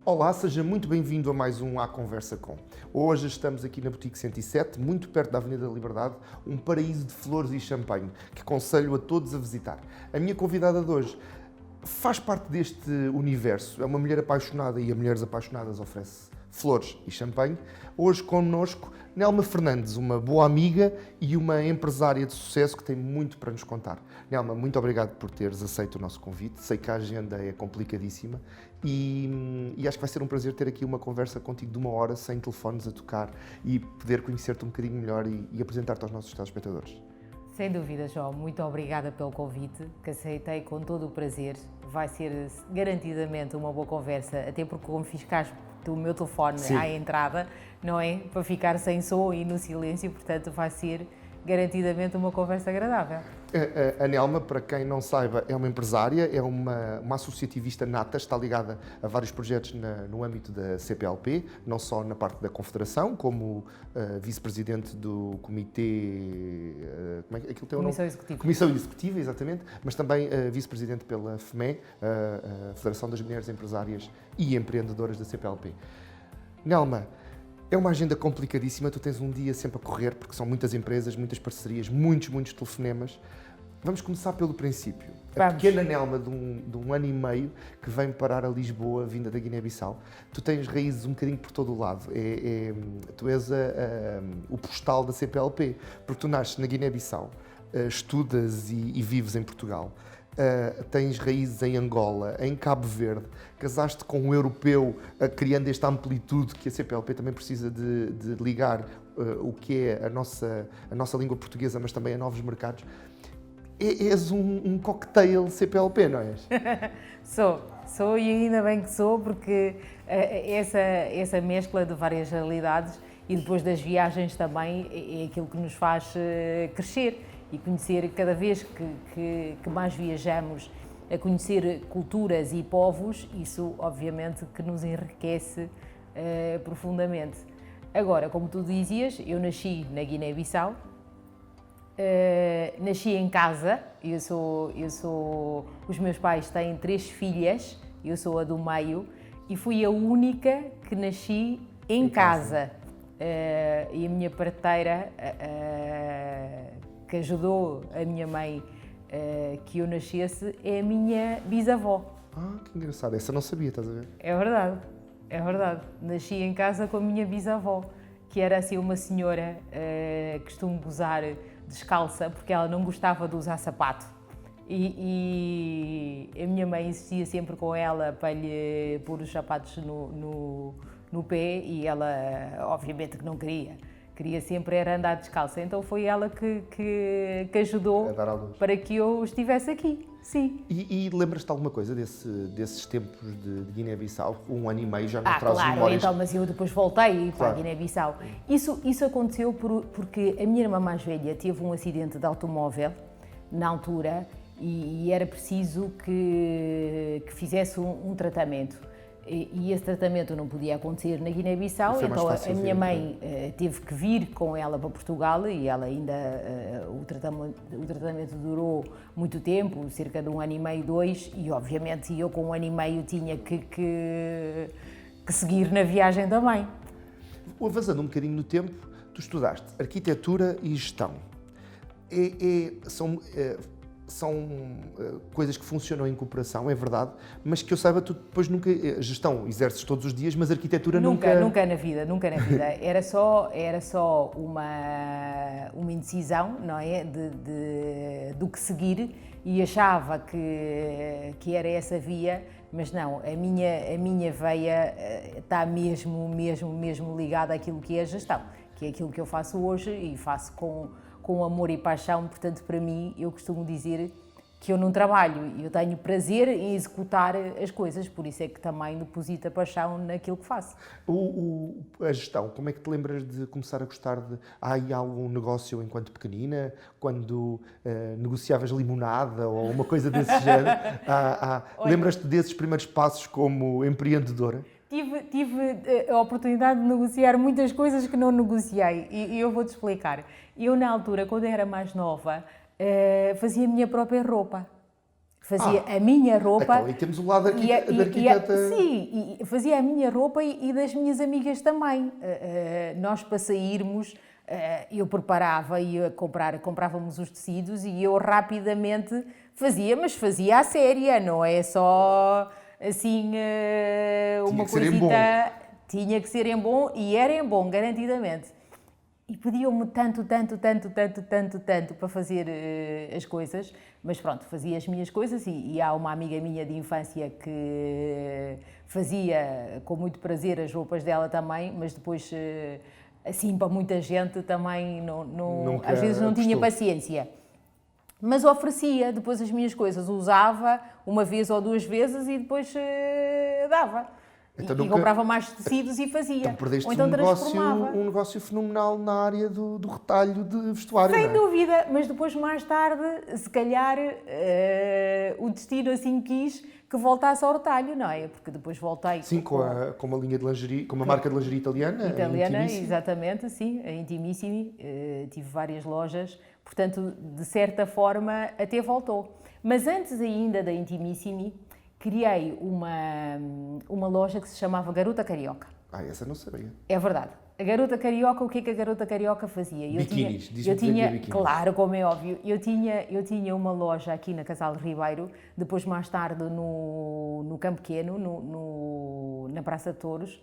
Olá, seja muito bem-vindo a mais um À Conversa Com. Hoje estamos aqui na Boutique 107, muito perto da Avenida da Liberdade, um paraíso de flores e champanhe, que aconselho a todos a visitar. A minha convidada de hoje faz parte deste universo, é uma mulher apaixonada e a Mulheres Apaixonadas oferece flores e champanhe. Hoje connosco Nelma Fernandes, uma boa amiga e uma empresária de sucesso que tem muito para nos contar. Nelma, muito obrigado por teres aceito o nosso convite. Sei que a agenda é complicadíssima e acho que vai ser um prazer ter aqui uma conversa contigo de 1 hora, sem telefones a tocar e poder conhecer-te um bocadinho melhor e apresentar-te aos nossos telespectadores. Sem dúvida, João. Muito obrigada pelo convite, que aceitei com todo o prazer. Vai ser garantidamente uma boa conversa, até porque como fiscaste o meu telefone Sim. à entrada, não é? Para ficar sem som e no silêncio, portanto vai ser garantidamente uma conversa agradável. A Nelma, para quem não saiba, é uma empresária, é uma associativista nata, está ligada a vários projetos no âmbito da CPLP, não só na parte da Confederação, como vice-presidente do Comitê... como é que aquilo tem o nome? Comissão Executiva. Comissão Executiva, exatamente, mas também vice-presidente pela FME, a Federação das Mulheres Empresárias e Empreendedoras da CPLP. Nelma, é uma agenda complicadíssima, tu tens um dia sempre a correr, porque são muitas empresas, muitas parcerias, muitos telefonemas. Vamos começar pelo princípio. A pequena Nelma de um ano e meio que vem parar a Lisboa, vinda da Guiné-Bissau. Tu tens raízes um bocadinho por todo o lado. Tu és o postal da CPLP, porque tu nasces na Guiné-Bissau, estudas e vives em Portugal. Tens raízes em Angola, em Cabo Verde, casaste com um europeu, criando esta amplitude que a CPLP também precisa de ligar o que é a nossa língua portuguesa, mas também a novos mercados. És um cocktail CPLP, não és? Sou e ainda bem que sou, porque essa mescla de várias realidades e depois das viagens também é aquilo que nos faz crescer e conhecer cada vez que mais viajamos, a conhecer culturas e povos, isso obviamente que nos enriquece profundamente. Agora, como tu dizias, eu nasci na Guiné-Bissau, nasci em casa, os meus pais têm 3 filhas, eu sou a do meio e fui a única que nasci em casa. E a minha parteira, que ajudou a minha mãe que eu nascesse, é a minha bisavó. Ah, que engraçado, essa não sabia, estás a ver? É verdade. Nasci em casa com a minha bisavó, que era assim uma senhora, costumo gozar, descalça, porque ela não gostava de usar sapato. E a minha mãe insistia sempre com ela para lhe pôr os sapatos no pé e ela, obviamente, que não queria. Queria sempre era andar descalça, então foi ela que ajudou para que eu estivesse aqui, sim. E lembras-te de alguma coisa desses tempos de Guiné-Bissau? 1 ano e meio já não trazes memórias? Então, mas eu depois voltei para a Guiné-Bissau. Isso aconteceu porque a minha irmã mais velha teve um acidente de automóvel na altura e era preciso que fizesse um tratamento. E esse tratamento não podia acontecer na Guiné-Bissau, então a minha mãe teve que vir com ela para Portugal e ela ainda, o tratamento durou muito tempo, cerca de 1 ano e meio, 2, e obviamente eu com 1 ano e meio tinha que seguir na viagem também. Avançando um bocadinho no tempo, tu estudaste arquitetura e gestão. São coisas que funcionam em cooperação, é verdade, mas que eu saiba, tu depois nunca... Gestão exerces todos os dias, mas arquitetura nunca... Nunca na vida. Era só uma indecisão, não é? Do que seguir e achava que era essa via, mas não, a minha veia está mesmo ligada àquilo que é a gestão, que é aquilo que eu faço hoje e faço com amor e paixão. Portanto, para mim, eu costumo dizer que eu não trabalho, eu tenho prazer em executar as coisas, por isso é que também deposito a paixão naquilo que faço. A gestão, como é que te lembras de começar a gostar de... Há aí algum negócio enquanto pequenina, quando negociavas limonada ou uma coisa desse género? Lembras-te desses primeiros passos como empreendedora? Tive a oportunidade de negociar muitas coisas que não negociei e eu vou-te explicar. Eu, na altura, quando era mais nova, fazia a minha própria roupa. Fazia a minha roupa. Então, e temos o lado da arquiteta. Sim, e fazia a minha roupa e das minhas amigas também. Nós, para sairmos, eu preparava, ia comprar, comprávamos os tecidos e eu rapidamente fazia, mas fazia à séria, não é só assim uma coisita. Tinha que ser em bom e era em bom, garantidamente. E pediam-me tanto para fazer as coisas, mas pronto, fazia as minhas coisas e há uma amiga minha de infância que fazia com muito prazer as roupas dela também, mas depois, assim, para muita gente também, às vezes não tinha paciência. Mas oferecia depois as minhas coisas, usava uma vez ou duas vezes e depois dava. Então, e comprava mais tecidos e fazia. Então perdeste ou então um negócio fenomenal na área do retalho de vestuário. Sem dúvida, mas depois mais tarde, se calhar, o destino assim quis que voltasse ao retalho, não é? Porque depois voltei... Sim, com uma linha de lingerie, com uma marca de lingerie italiana. Italiana, exatamente, sim, a Intimissimi. Tive várias lojas, portanto, de certa forma, até voltou. Mas antes ainda da Intimissimi, criei uma loja que se chamava Garota Carioca. Essa não sabia. É verdade. A Garota Carioca, o que é que a Garota Carioca fazia? Biquinis, biquinis. Claro, como é óbvio. Eu tinha uma loja aqui na Casal de Ribeiro, depois mais tarde no Campo Pequeno, na Praça de Touros.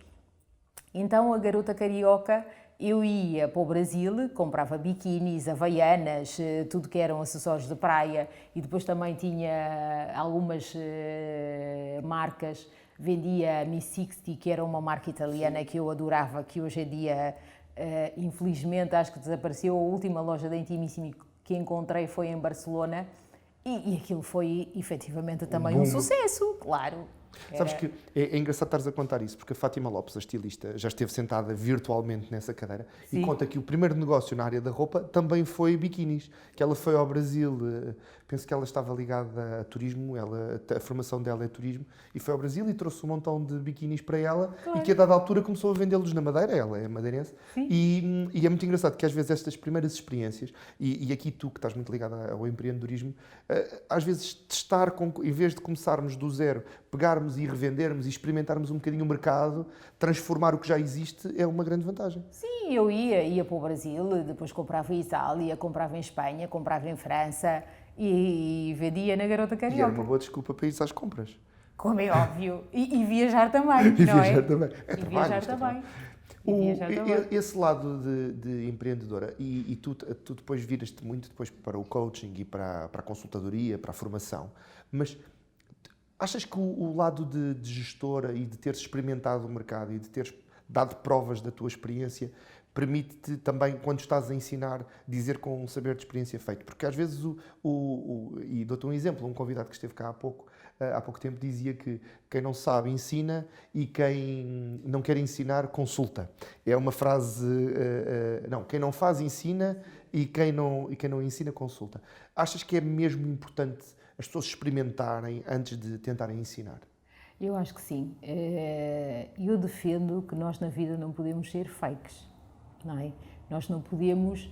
Então a Garota Carioca, eu ia para o Brasil, comprava biquinis, havaianas, tudo que eram acessórios de praia e depois também tinha algumas marcas. Vendia a Miss 60, que era uma marca italiana que eu adorava, que hoje em dia, infelizmente, acho que desapareceu. A última loja da Intimissimi que encontrei foi em Barcelona e aquilo foi, efetivamente, também um sucesso, claro. Sabes que é engraçado estares a contar isso, porque a Fátima Lopes, a estilista, já esteve sentada virtualmente nessa cadeira. Sim. E conta que o primeiro negócio na área da roupa também foi biquinis, que ela foi ao Brasil, penso que ela estava ligada a turismo, a formação dela é turismo, e foi ao Brasil e trouxe um montão de biquinis para ela, claro. E que a dada altura começou a vendê-los na Madeira, ela é madeirense, e é muito engraçado que às vezes estas primeiras experiências, e aqui tu que estás muito ligada ao empreendedorismo, às vezes testar, em vez de começarmos do zero, pegarmos e revendermos e experimentarmos um bocadinho o mercado, transformar o que já existe, é uma grande vantagem. Sim, eu ia para o Brasil, depois comprava em Itália, comprava em Espanha, comprava em França e vendia na Garota Carioca. E era uma boa desculpa para ir às compras. Como é óbvio. E viajar também, não é? E viajar também. Esse lado de empreendedora, e tu depois viras-te muito depois para o coaching e para a consultadoria, para a formação, mas achas que o lado de gestora e de teres experimentado o mercado e de teres dado provas da tua experiência permite-te também, quando estás a ensinar, dizer com um saber de experiência feito? Porque às vezes, e dou-te um exemplo, um convidado que esteve cá há pouco tempo dizia que quem não sabe ensina e quem não quer ensinar consulta. É uma frase, quem não faz ensina e quem não ensina consulta. Achas que é mesmo importante as pessoas experimentarem antes de tentarem ensinar? Eu acho que sim. Eu defendo que nós na vida não podemos ser fakes, não é? Nós não podemos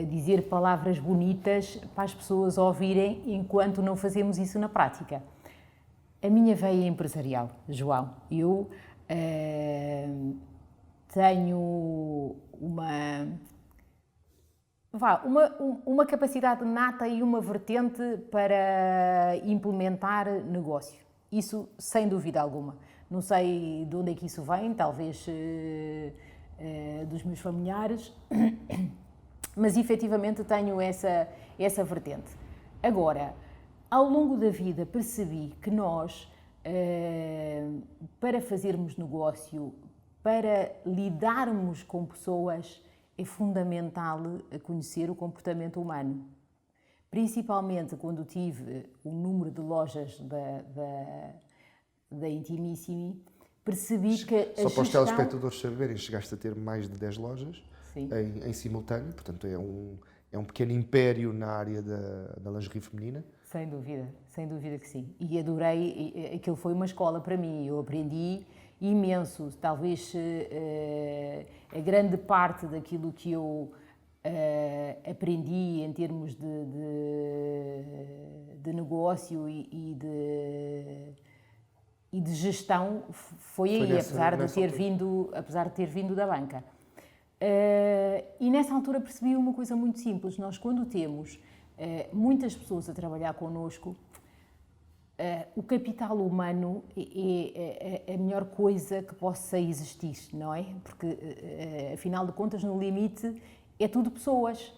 dizer palavras bonitas para as pessoas ouvirem enquanto não fazemos isso na prática. A minha veia empresarial, João, eu tenho uma capacidade nata e uma vertente para implementar negócio. Isso, sem dúvida alguma. Não sei de onde é que isso vem, talvez dos meus familiares, mas efetivamente tenho essa vertente. Agora, ao longo da vida percebi que nós, para fazermos negócio, para lidarmos com pessoas, é fundamental conhecer o comportamento humano. Principalmente quando tive o número de lojas da Intimissimi, percebi que Só para os telespectadores saberem, chegaste a ter mais de 10 lojas em simultâneo, portanto é um pequeno império na área da lingerie feminina. Sem dúvida que sim. E adorei, aquilo foi uma escola para mim, eu aprendi imenso, talvez a grande parte daquilo que eu aprendi em termos de de negócio e de gestão foi aí, apesar de ter vindo da banca. E nessa altura percebi uma coisa muito simples. Nós, quando temos muitas pessoas a trabalhar connosco, o capital humano é a melhor coisa que possa existir, não é? Porque, afinal de contas, no limite, é tudo pessoas.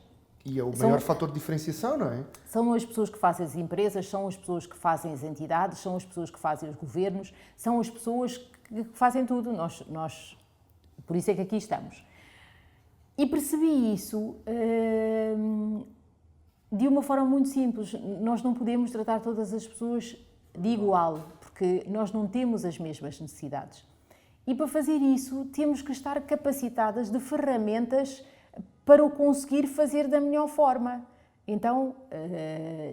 E é o maior fator de diferenciação, não é? São as pessoas que fazem as empresas, são as pessoas que fazem as entidades, são as pessoas que fazem os governos, são as pessoas que fazem tudo. Nós, por isso é que aqui estamos. E percebi isso de uma forma muito simples. Nós não podemos tratar todas as pessoas de igual, porque nós não temos as mesmas necessidades. E para fazer isso, temos que estar capacitadas de ferramentas para o conseguir fazer da melhor forma. Então,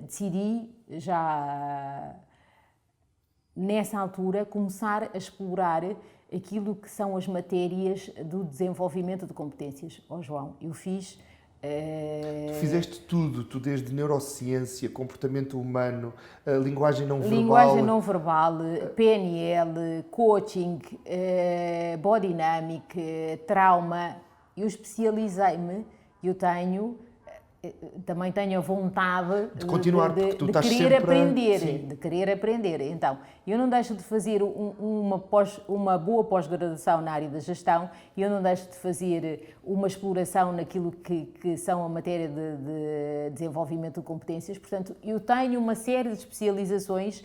decidi já nessa altura começar a explorar aquilo que são as matérias do desenvolvimento de competências. João, eu fiz... Tu fizeste tudo, tu desde neurociência, comportamento humano, linguagem não verbal... Linguagem não verbal, PNL, coaching, body dynamic, trauma. Eu especializei-me, também tenho a vontade de continuar, porque tu estás querer sempre aprender, de querer aprender. Então, eu não deixo de fazer uma boa pós-graduação na área da gestão, eu não deixo de fazer uma exploração naquilo que são a matéria de desenvolvimento de competências. Portanto, eu tenho uma série de especializações.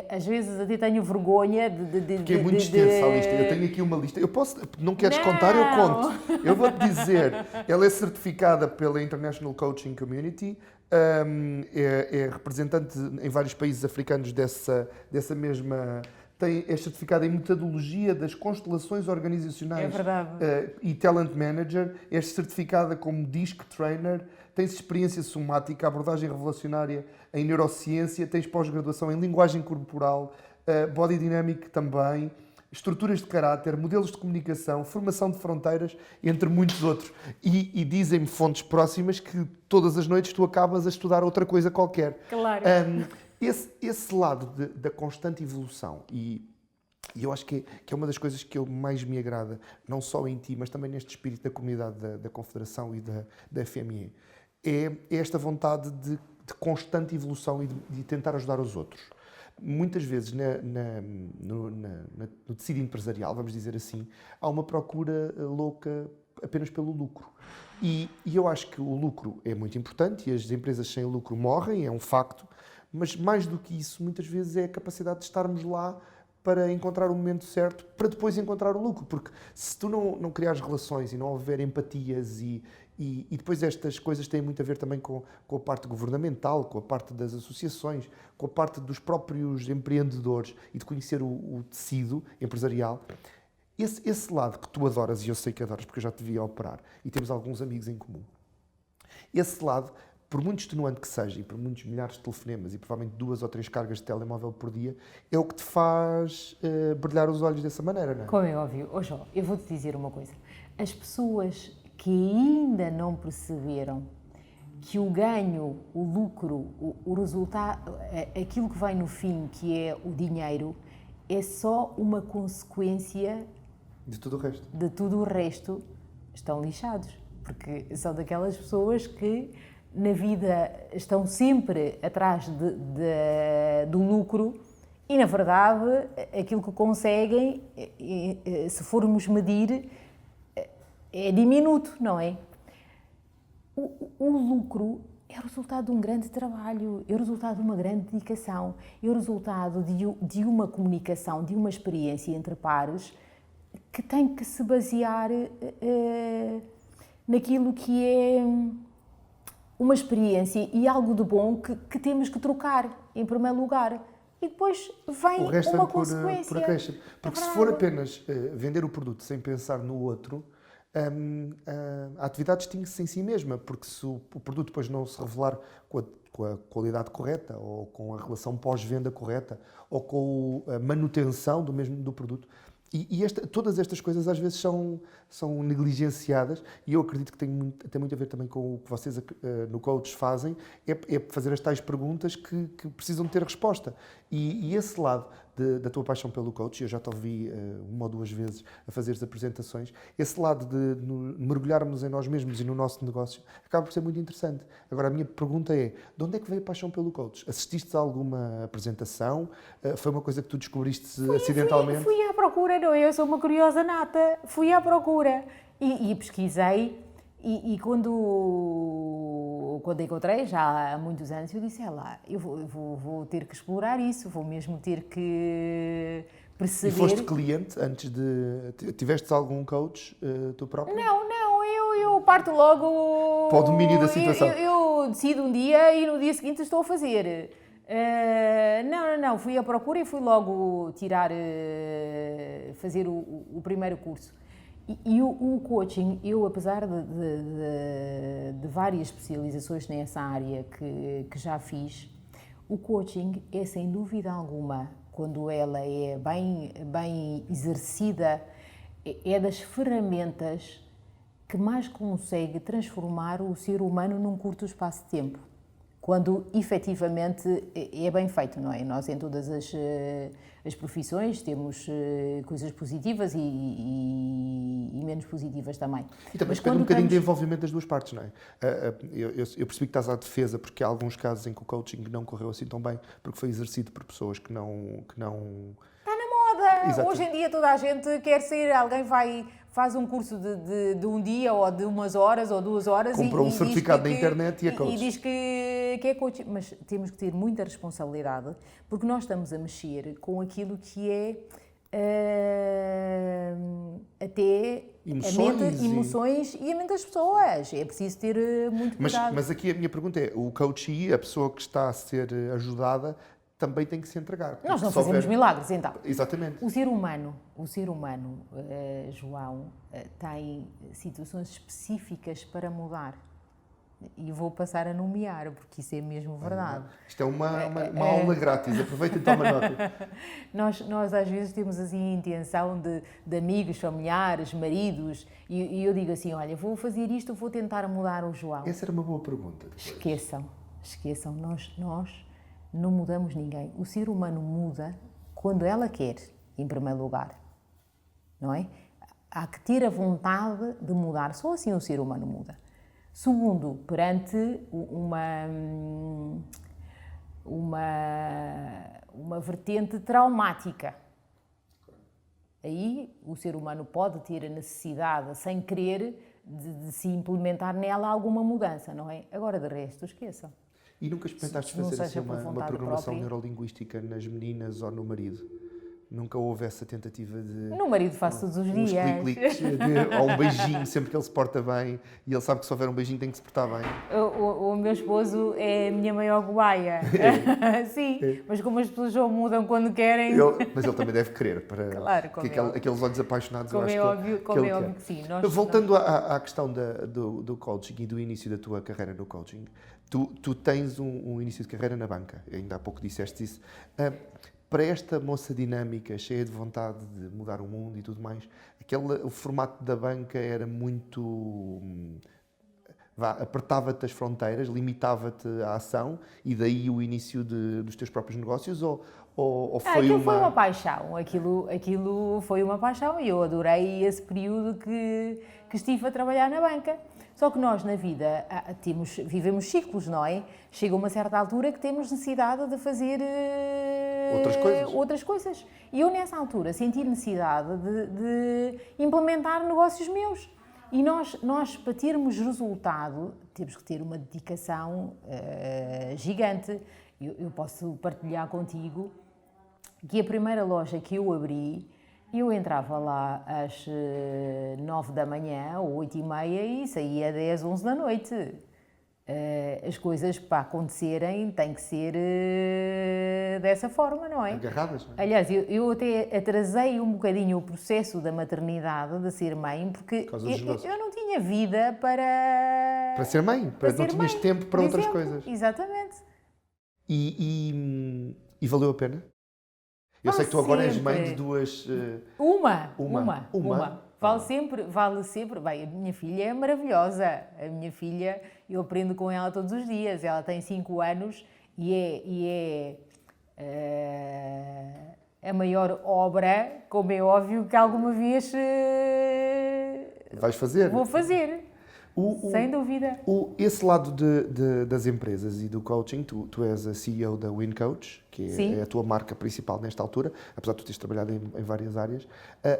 Às vezes até tenho vergonha Porque é muito extensa a lista. Eu tenho aqui uma lista. Eu posso, não queres contar, eu conto. Eu vou-te dizer, ela é certificada pela International Coaching Community, é representante em vários países africanos dessa mesma... É certificada em metodologia das constelações organizacionais e talent manager, é certificada como DISC trainer, tens experiência somática, abordagem revelacionária em neurociência, tens pós-graduação em linguagem corporal, body dynamic também, estruturas de caráter, modelos de comunicação, formação de fronteiras, entre muitos outros. E dizem-me fontes próximas que todas as noites tu acabas a estudar outra coisa qualquer. Claro. Esse lado da constante evolução, e eu acho que é uma das coisas que mais me agrada, não só em ti, mas também neste espírito da comunidade da Confederação e da FME, é esta vontade de constante evolução e de tentar ajudar os outros. Muitas vezes no tecido empresarial, vamos dizer assim, há uma procura louca apenas pelo lucro. E eu acho que o lucro é muito importante e as empresas sem lucro morrem, é um facto, mas mais do que isso, muitas vezes é a capacidade de estarmos lá para encontrar o momento certo, para depois encontrar o lucro. Porque se tu não criares relações e não houver empatias e depois estas coisas têm muito a ver também com a parte governamental, com a parte das associações, com a parte dos próprios empreendedores e de conhecer o tecido empresarial. Esse lado que tu adoras, e eu sei que adoras porque eu já te vi a operar, e temos alguns amigos em comum. Esse lado, por muito extenuante que seja, e por muitos milhares de telefonemas, e provavelmente 2 ou 3 cargas de telemóvel por dia, é o que te faz brilhar os olhos dessa maneira, não é? Como é óbvio. João, eu vou-te dizer uma coisa. As pessoas que ainda não perceberam que o ganho, o lucro, o resultado, aquilo que vai no fim, que é o dinheiro, é só uma consequência de tudo o resto. De tudo o resto, estão lixados. Porque são daquelas pessoas que na vida estão sempre atrás do lucro e, na verdade, aquilo que conseguem, se formos medir, é diminuto, não é? O lucro é o resultado de um grande trabalho, é o resultado de uma grande dedicação, é o resultado de uma comunicação, de uma experiência entre pares que tem que se basear naquilo que é uma experiência e algo de bom que temos que trocar, em primeiro lugar. E depois vem uma consequência. Por acréscimo. Porque se for apenas vender o produto sem pensar no outro, a atividade extingue-se em si mesma, porque se o produto depois não se revelar com a qualidade correta, ou com a relação pós-venda correta, ou com a manutenção do produto, Todas estas coisas às vezes são negligenciadas e eu acredito que tem muito a ver também com o que vocês no coach fazem, é fazer as tais perguntas que precisam ter resposta. E esse lado da tua paixão pelo coach, eu já te ouvi uma ou duas vezes a fazer as apresentações, esse lado de mergulharmos em nós mesmos e no nosso negócio acaba por ser muito interessante. Agora a minha pergunta é, de onde é que veio a paixão pelo coach? Assististe a alguma apresentação? Foi uma coisa que tu descobriste acidentalmente? Fui à procura, não, eu sou uma curiosa nata, fui à procura e pesquisei e quando encontrei, já há muitos anos, eu disse, lá, eu vou ter que explorar isso, vou mesmo ter que perceber... E foste cliente antes de... Tiveste algum coach tu próprio? Não, eu parto logo... Para o domínio da situação. Eu decido um dia e no dia seguinte estou a fazer. Não, fui à procura e fui logo fazer o primeiro curso. E o coaching, eu apesar de várias especializações nessa área que já fiz, o coaching é sem dúvida alguma, quando ela é bem exercida, é das ferramentas que mais consegue transformar o ser humano num curto espaço de tempo. Quando efetivamente é bem feito, não é? Nós em todas as profissões temos coisas positivas e menos positivas também. E também depende um bocadinho de envolvimento das duas partes, não é? Eu percebi que estás à defesa porque há alguns casos em que o coaching não correu assim tão bem porque foi exercido por pessoas que não... Está na moda! Exato. Hoje em dia toda a gente quer ser, alguém faz um curso de um dia ou de umas horas ou 2 horas comprou um certificado na internet e é coach. E diz que é coach. Mas temos que ter muita responsabilidade porque nós estamos a mexer com aquilo que é até emoções e a mente das pessoas. É preciso ter muito cuidado. Mas aqui a minha pergunta é, o coach, a pessoa que está a ser ajudada, também tem que se entregar. Nós não fazemos milagres, então. Exatamente. O ser humano, João, tem situações específicas para mudar. E vou passar a nomear, porque isso é mesmo verdade. Isto é uma aula grátis, aproveita e toma nota. Nós às vezes temos assim a intenção de amigos, familiares, maridos, e eu digo assim, olha, vou fazer isto, vou tentar mudar o João. Essa era uma boa pergunta. Esqueçam, nós não mudamos ninguém. O ser humano muda quando ela quer, em primeiro lugar, não é? Há que ter a vontade de mudar, só assim o ser humano muda. Segundo, perante uma vertente traumática. Aí o ser humano pode ter a necessidade, sem querer, de se implementar nela alguma mudança, não é? Agora, de resto, esqueçam. E nunca experimentaste fazer assim uma programação neurolinguística nas meninas ou no marido? Nunca houve essa tentativa de... No marido faço todos os dias. Cliques, ou um beijinho, sempre que ele se porta bem, e ele sabe que se houver um beijinho tem que se portar bem. O meu esposo é a minha maior cobaia. Sim, mas como as pessoas só mudam quando querem... Mas ele também deve querer, para claro, que aqueles olhos apaixonados, como eu acho como é óbvio que sim. Voltando à questão do coaching e do início da tua carreira no coaching, tu tens um início de carreira na banca, ainda há pouco disseste isso. Para esta moça dinâmica, cheia de vontade de mudar o mundo e tudo mais, o formato da banca era muito... apertava-te as fronteiras, limitava-te a ação e daí o início dos teus próprios negócios? Ou foi foi uma paixão, aquilo foi uma paixão e eu adorei esse período que estive a trabalhar na banca. Só que nós, na vida, vivemos ciclos, não é? Chega uma certa altura que temos necessidade de fazer outras coisas. E eu, nessa altura, senti necessidade de implementar negócios meus. E nós, para termos resultado, temos que ter uma dedicação gigante. Eu posso partilhar contigo que a primeira loja que eu abri, eu entrava lá às 9 da manhã, ou 8h30, e saía às 10, 11 da noite. As coisas para acontecerem têm que ser dessa forma, não é? Agarradas, não é? Aliás, eu até atrasei um bocadinho o processo da maternidade, de ser mãe, porque eu não tinha vida para... Para ser mãe, não tinhas tempo para outras coisas. Exatamente. E valeu a pena? Eu sei que tu agora és mãe de sempre. duas... Uma. Vale sempre. Bem, a minha filha é maravilhosa. A minha filha, eu aprendo com ela todos os dias. Ela tem 5 anos e é a maior obra, como é óbvio, que alguma vez Vais fazer? vou fazer. Sem dúvida. Esse lado das empresas e do coaching, tu és a CEO da WinCoach, que é a tua marca principal nesta altura, apesar de tu teres trabalhado em várias áreas.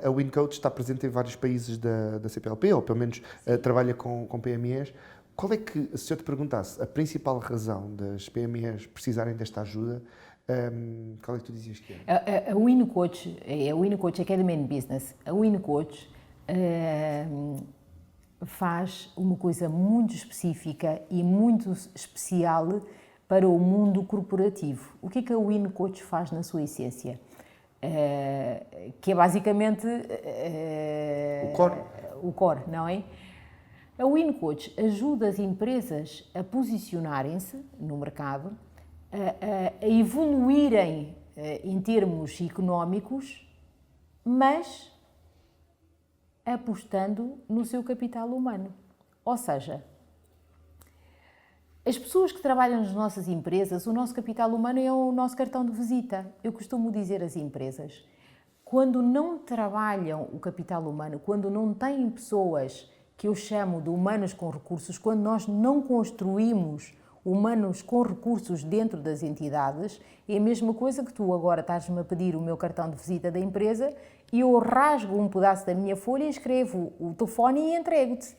A WinCoach está presente em vários países da CPLP, ou pelo menos trabalha com PMEs. Qual é que, se eu te perguntasse, a principal razão das PMEs precisarem desta ajuda, qual é que tu dizias que é? A WinCoach Academy in Business, a WinCoach faz uma coisa muito específica e muito especial para o mundo corporativo. O que é que a WinCoach faz na sua essência? Que é basicamente o core, não é? A WinCoach ajuda as empresas a posicionarem-se no mercado, a evoluírem em termos económicos, mas apostando no seu capital humano. Ou seja, as pessoas que trabalham nas nossas empresas, o nosso capital humano é o nosso cartão de visita. Eu costumo dizer às empresas, quando não trabalham o capital humano, quando não têm pessoas que eu chamo de humanos com recursos, quando nós não construímos humanos com recursos dentro das entidades, é a mesma coisa que tu agora estás-me a pedir o meu cartão de visita da empresa e eu rasgo um pedaço da minha folha, escrevo o telefone e entrego-te.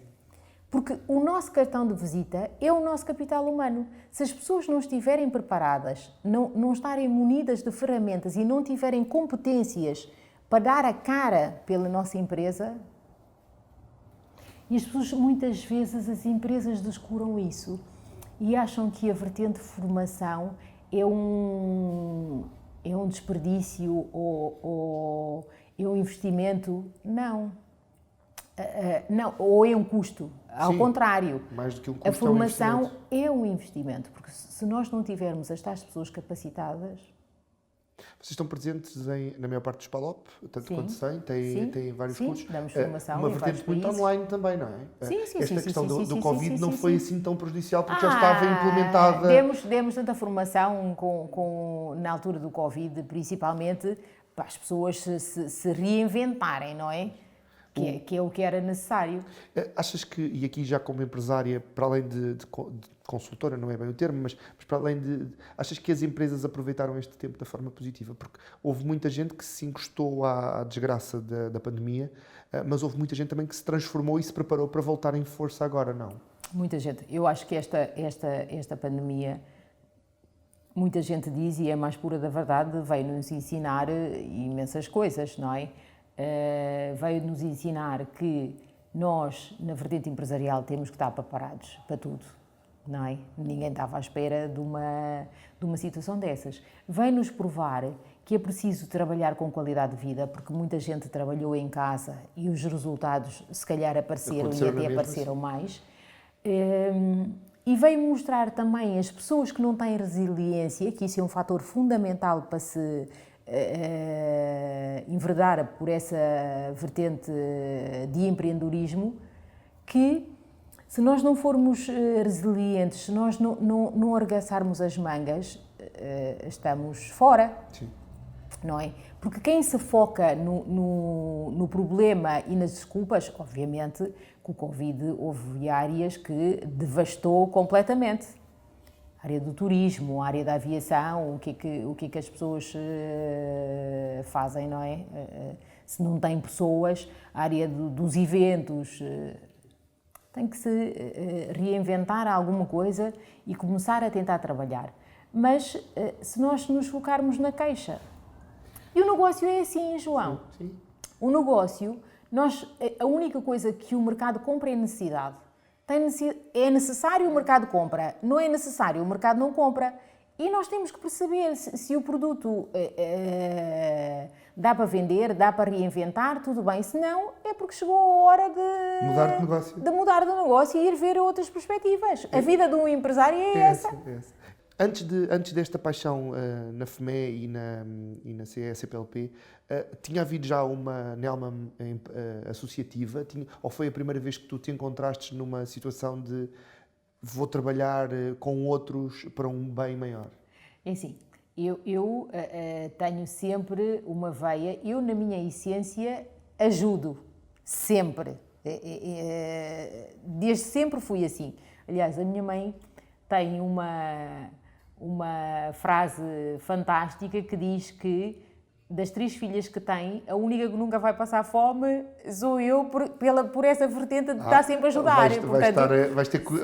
Porque o nosso cartão de visita é o nosso capital humano. Se as pessoas não estiverem preparadas, não estarem munidas de ferramentas e não tiverem competências para dar a cara pela nossa empresa, e as pessoas, muitas vezes, as empresas descuram isso e acham que a vertente de formação é um desperdício ou é um investimento. Não, ou é um custo. Ao contrário, mais do que um custo, a formação é um investimento, porque se nós não tivermos as tais pessoas capacitadas... Vocês estão presentes na maior parte dos PALOP, tanto quanto têm vários cursos. Damos formação uma em vertente vários muito países. online também, não é? Sim, Esta questão do Covid não foi assim tão prejudicial porque já estava implementada... Demos tanta formação na altura do Covid, principalmente para as pessoas se reinventarem, não é? Que é o que era necessário. Achas que, e aqui já como empresária, para além de consultora, não é bem o termo, mas para além achas que as empresas aproveitaram este tempo da forma positiva? Porque houve muita gente que se encostou à desgraça da pandemia, mas houve muita gente também que se transformou e se preparou para voltar em força agora, não? Muita gente. Eu acho que esta pandemia, muita gente diz, e é mais pura da verdade, veio-nos ensinar imensas coisas, não é? Veio-nos ensinar que nós, na vertente empresarial, temos que estar preparados para tudo, não é? Ninguém estava à espera de uma situação dessas. Veio-nos provar que é preciso trabalhar com qualidade de vida, porque muita gente trabalhou em casa e os resultados, se calhar, apareceram e até apareceram mais. E veio mostrar também às pessoas que não têm resiliência, que isso é um fator fundamental para se enverdar por essa vertente de empreendedorismo, que se nós não formos resilientes, se nós não arregaçarmos as mangas, estamos fora. Sim. Não é? Porque quem se foca no problema e nas desculpas, obviamente, com o Covid houve áreas que devastou completamente. A área do turismo, a área da aviação, o que é que as pessoas fazem, não é? Se não têm pessoas, a área dos eventos, tem que se reinventar alguma coisa e começar a tentar trabalhar. Mas se nós nos focarmos na queixa, e o negócio é assim, João. Sim. O negócio, a única coisa que o mercado compra é necessidade. É necessário, o mercado compra. Não é necessário, o mercado não compra. E nós temos que perceber se o produto dá para vender, dá para reinventar, tudo bem. Se não, é porque chegou a hora de mudar de negócio e ir ver outras perspectivas. A vida de um empresário é essa. Antes desta paixão na FME e na CESPLP, tinha havido já uma Nelma associativa? Ou foi a primeira vez que tu te encontraste numa situação de vou trabalhar com outros para um bem maior? É assim, eu tenho sempre uma veia, eu na minha essência ajudo, sempre. Desde sempre fui assim. Aliás, a minha mãe tem uma frase fantástica que diz que das 3 filhas que tem, a única que nunca vai passar fome sou eu por essa vertente de estar sempre a ajudar.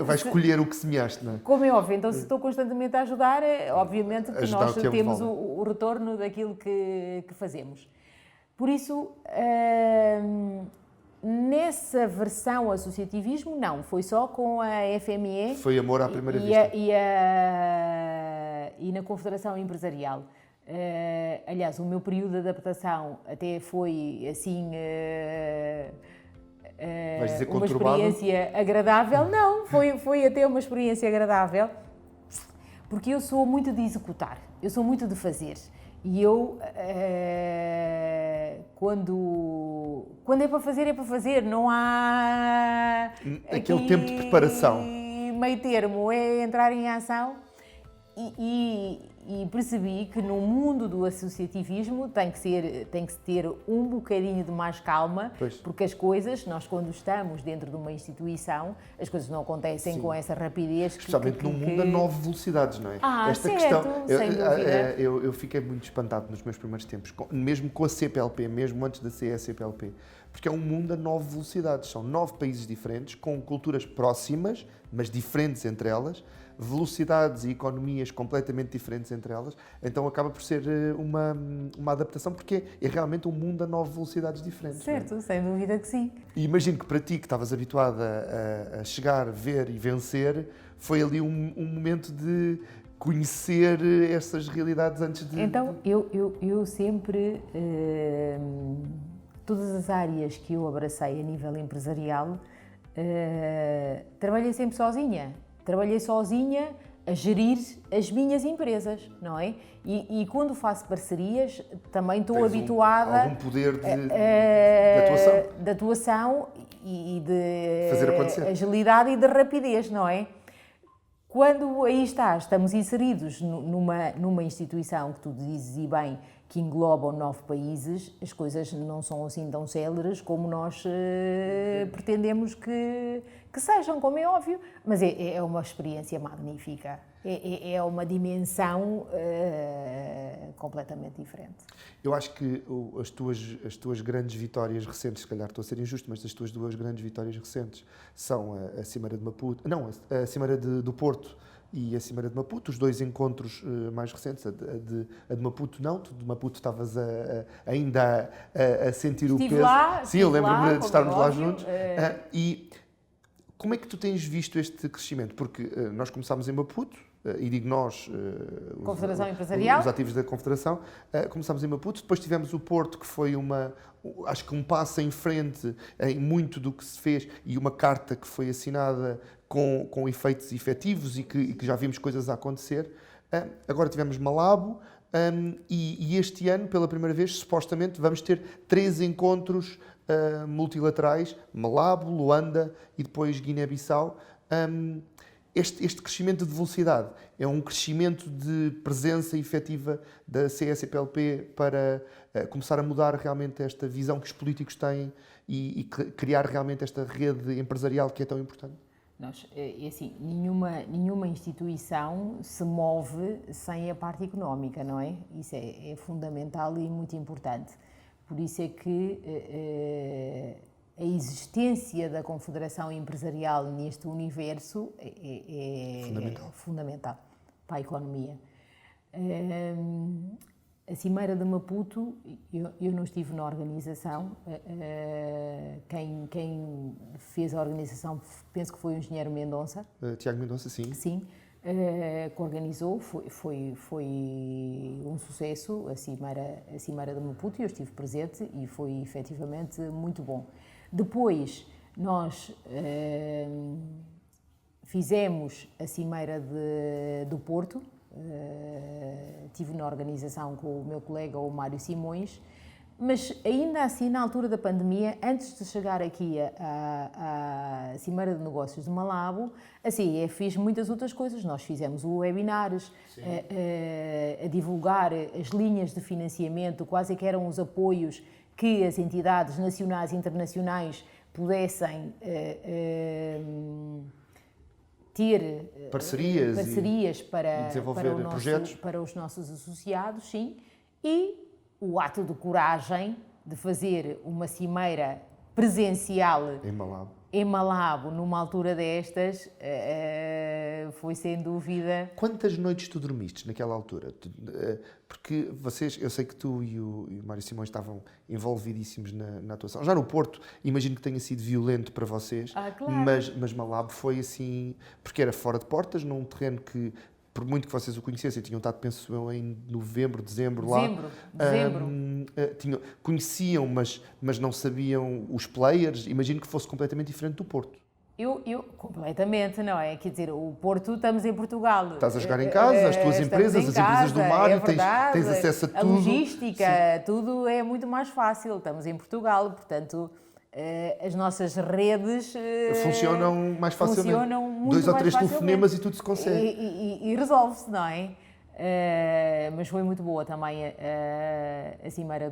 Vais escolher o que semeaste, não é? Como é óbvio, então se estou constantemente a ajudar, obviamente que Ajudar nós o tempo temos vale. o retorno daquilo que fazemos. Por isso, nessa versão associativismo, não, foi só com a FME. Foi amor à primeira vista. E na Confederação Empresarial. Aliás, o meu período de adaptação até foi assim Vais dizer uma conturbado? experiência agradável. Não, foi até uma experiência agradável, porque eu sou muito de executar, eu sou muito de fazer. E eu, quando é para fazer, não há aquele tempo de preparação. Meio termo, é entrar em ação. E percebi que no mundo do associativismo tem que se ter um bocadinho de mais calma, Pois. porque as coisas, nós quando estamos dentro de uma instituição, as coisas não acontecem com essa rapidez. Especialmente num mundo a 9 velocidades, não é? Esta questão, sem dúvida. eu fiquei muito espantado nos meus primeiros tempos, mesmo com a CPLP, mesmo antes da CESPLP, porque é um mundo a 9 velocidades. São 9 países diferentes, com culturas próximas, mas diferentes entre elas, velocidades e economias completamente diferentes entre elas, então acaba por ser uma adaptação, porque é realmente um mundo a 9 velocidades diferentes. Certo, não é? sem dúvida que sim. E imagino que para ti, que estavas habituada a chegar, ver e vencer, foi ali um momento de conhecer essas realidades antes de... Então, eu sempre, todas as áreas que eu abracei a nível empresarial, trabalhei sempre sozinha. Trabalhei sozinha a gerir as minhas empresas, não é? E quando faço parcerias, também estou habituada... algum poder de atuação e de fazer acontecer. Agilidade e de rapidez, não é? Quando aí estamos inseridos numa instituição que tu dizes e bem, que englobam 9 países, as coisas não são assim tão céleres como nós pretendemos que sejam, como é óbvio, mas é uma experiência magnífica, é uma dimensão completamente diferente. Eu acho que as tuas grandes vitórias recentes, se calhar estou a ser injusto, mas as tuas 2 grandes vitórias recentes são a Cimeira de Maputo, não, a Cimeira do Porto e a Cimeira de Maputo, os 2 encontros mais recentes, a de Maputo não, tu de Maputo estavas ainda a sentir o peso. Sim, eu lembro-me de estarmos lá juntos. E como é que tu tens visto este crescimento? Porque nós começámos em Maputo, e digo nós, Confederação Empresarial, os ativos da Confederação, começámos em Maputo, depois tivemos o Porto, que foi acho que um passo em frente em muito do que se fez, e uma carta que foi assinada com efeitos efetivos e que já vimos coisas a acontecer. Agora tivemos Malabo, e este ano, pela primeira vez, supostamente, vamos ter 3 encontros multilaterais, Malabo, Luanda e depois Guiné-Bissau. Este crescimento de velocidade é um crescimento de presença efetiva da CESPLP para começar a mudar realmente esta visão que os políticos têm e criar realmente esta rede empresarial que é tão importante? Assim, nenhuma instituição se move sem a parte económica, não é? Isso é fundamental e muito importante. Por isso é que a existência da Confederação Empresarial neste universo é fundamental para a economia. A Cimeira de Maputo, eu não estive na organização, quem fez a organização penso que foi o engenheiro Mendonça. Tiago Mendonça, sim. Sim, que organizou, foi um sucesso a Cimeira de Maputo, e eu estive presente e foi efetivamente muito bom. Depois nós fizemos a Cimeira do Porto, tive na organização com o meu colega, o Mário Simões, mas ainda assim, na altura da pandemia, antes de chegar aqui à Cimeira de Negócios de Malabo, a CIE fez muitas outras coisas. Nós fizemos webinars a divulgar as linhas de financiamento, quais é que eram os apoios que as entidades nacionais e internacionais pudessem ter parcerias para desenvolver projetos para os nossos associados, sim, e o ato de coragem de fazer uma cimeira presencial em Malabo, numa altura destas, foi sem dúvida... Quantas noites tu dormiste naquela altura? Porque vocês, eu sei que tu e o Mário Simões estavam envolvidíssimos na atuação. Já no Porto, imagino que tenha sido violento para vocês, claro. mas Malabo foi assim, porque era fora de portas, num terreno que, por muito que vocês o conhecessem, tinham estado, penso eu, em novembro, dezembro lá. Conheciam, mas não sabiam os players. Imagino que fosse completamente diferente do Porto. Eu completamente, não é? Quer dizer, o Porto, estamos em Portugal. Estás a jogar em casa, as tuas empresas, as empresas do Mário, tens acesso a tudo. A logística, tudo é muito mais fácil. Estamos em Portugal, portanto... as nossas redes funcionam mais facilmente. Funcionam muito 2 ou 3 mais telefonemas e tudo se consegue. E resolve-se, não é? Mas foi muito boa também a cimeira